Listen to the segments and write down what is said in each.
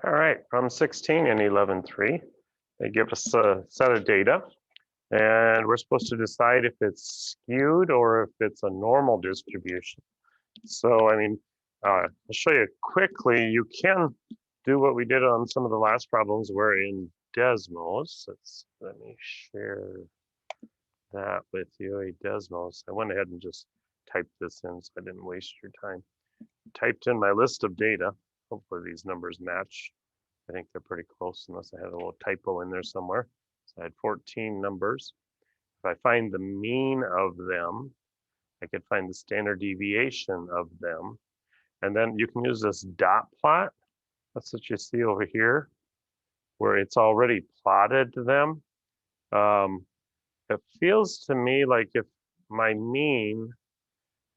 All right, problem 16 and 11.3, they give us a set of data and we're supposed to decide if it's skewed or if it's a normal distribution. So, I'll show you quickly. You can do what we did on some of the last problems where in Desmos. Let me share that with you, a Desmos. I went ahead and just typed this in so I didn't waste your time. Typed in my list of data. Hopefully these numbers match. I think they're pretty close unless I had a little typo in there somewhere. So I had 14 numbers. If I find the mean of them, I could find the standard deviation of them. And then you can use this dot plot. That's what you see over here, where it's already plotted them. It feels to me like if my mean,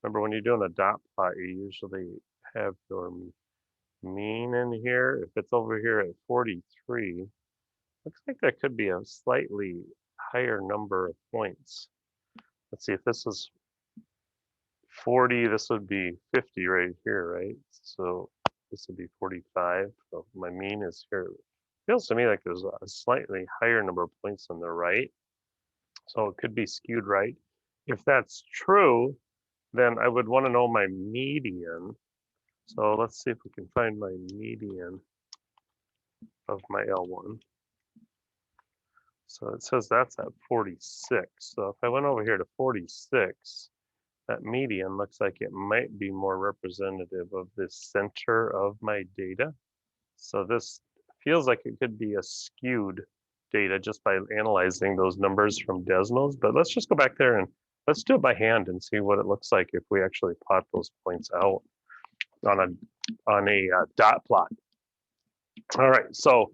remember when you're doing a dot plot, you usually have your mean in here. If it's over here at 43, looks like that could be a slightly higher number of points. Let's see, if this is 40, this would be 50 right here, right? So this would be 45. So my mean is here. It feels to me like there's a slightly higher number of points on the right. So it could be skewed right. If that's true, then I would want to know my median. So let's see if we can find my median of my L1. So it says that's at 46. So if I went over here to 46, that median looks like it might be more representative of the center of my data. So this feels like it could be a skewed data just by analyzing those numbers from Desmos. But let's just go back there and let's do it by hand and see what it looks like if we actually plot those points out on a dot plot. All right, so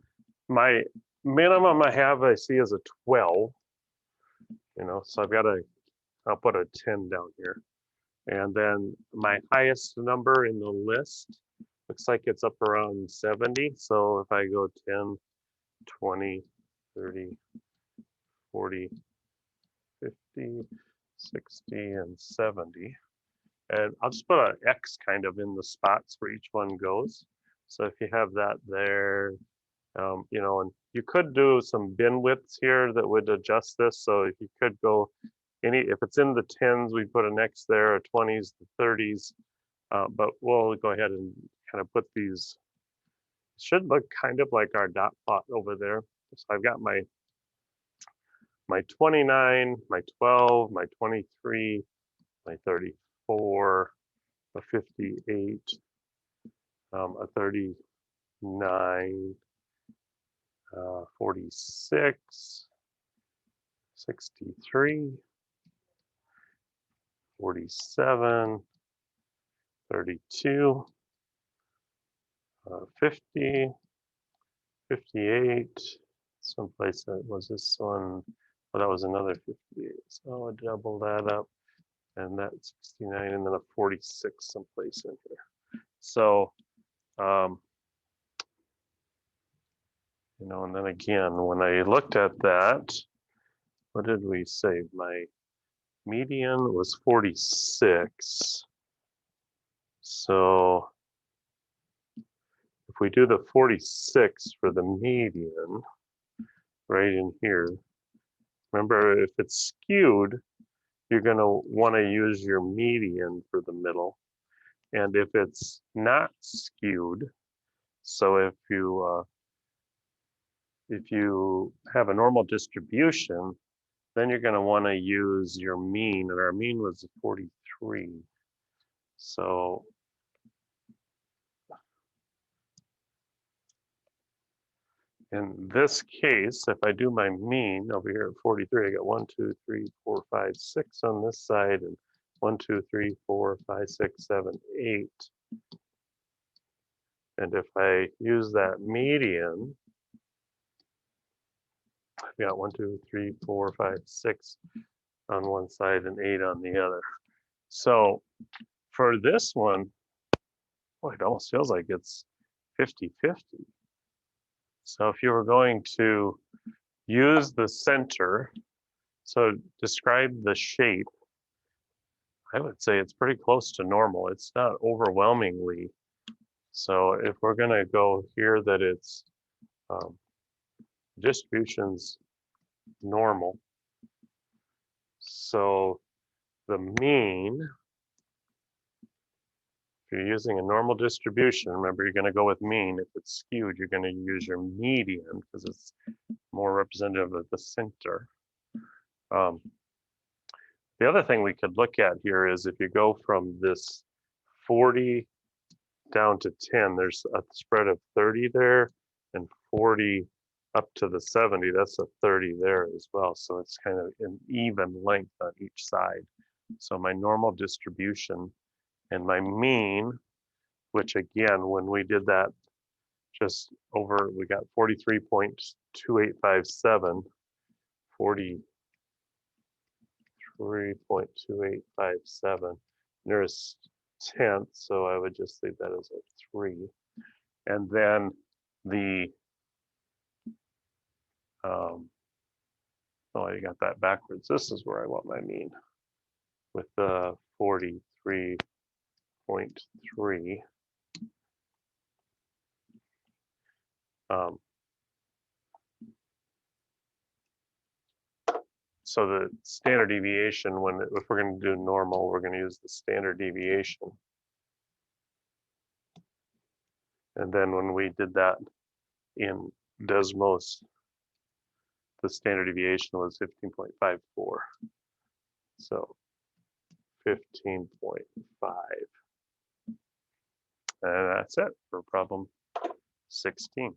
my minimum I see is a 12, so I'll put a 10 down here. And then my highest number in the list looks like it's up around 70. So if I go 10, 20, 30, 40, 50, 60, and 70. And I'll just put an X kind of in the spots where each one goes. So if you have that there, and you could do some bin widths here that would adjust this. So if you could go if it's in the 10s, we put an X there, a 20s, the 30s, but we'll go ahead and kind of put these, should look kind of like our dot plot over there. So I've got my 29, my 12, my 23, my 34, a 58, a 39, 46, 63, 47, 32, 50, 58, someplace that was this one, well, that was another 58, so I'll double that up, and that's 69, and then a 46 someplace in here. So, and then again, when I looked at that, what did we say? My median was 46. So if we do the 46 for the median right in here, remember if it's skewed, you're going to want to use your median for the middle. And if it's not skewed, so if you have a normal distribution, then you're going to want to use your mean, and our mean was 43. So in this case, if I do my mean over here at 43, I got 1, 2, 3, 4, 5, 6 on this side, and 1, 2, 3, 4, 5, 6, 7, 8. And if I use that median, I've got 1, 2, 3, 4, 5, 6 on one side and 8 on the other. So for this one, boy, it almost feels like it's 50-50. So if you were going to use the center, so describe the shape, I would say it's pretty close to normal. It's not overwhelmingly So if we're going to go here that it's distribution's normal, so the mean, if you're using a normal distribution, remember you're going to go with mean. If it's skewed, you're going to use your median because it's more representative of the center. The other thing we could look at here is if you go from this 40 down to 10, there's a spread of 30 there, and 40 up to the 70, that's a 30 there as well. So it's kind of an even length on each side. So my normal distribution and my mean, which again, when we did that just over, we got 43.2857, 43.2857, nearest tenth, so I would just leave that as a 3. And then the, oh, I got that backwards. This is where I want my mean with the 43.3. So the standard deviation, if we're going to do normal, we're going to use the standard deviation. And then when we did that in Desmos, the standard deviation was 15.54. So 15.5. And that's it for problem 16.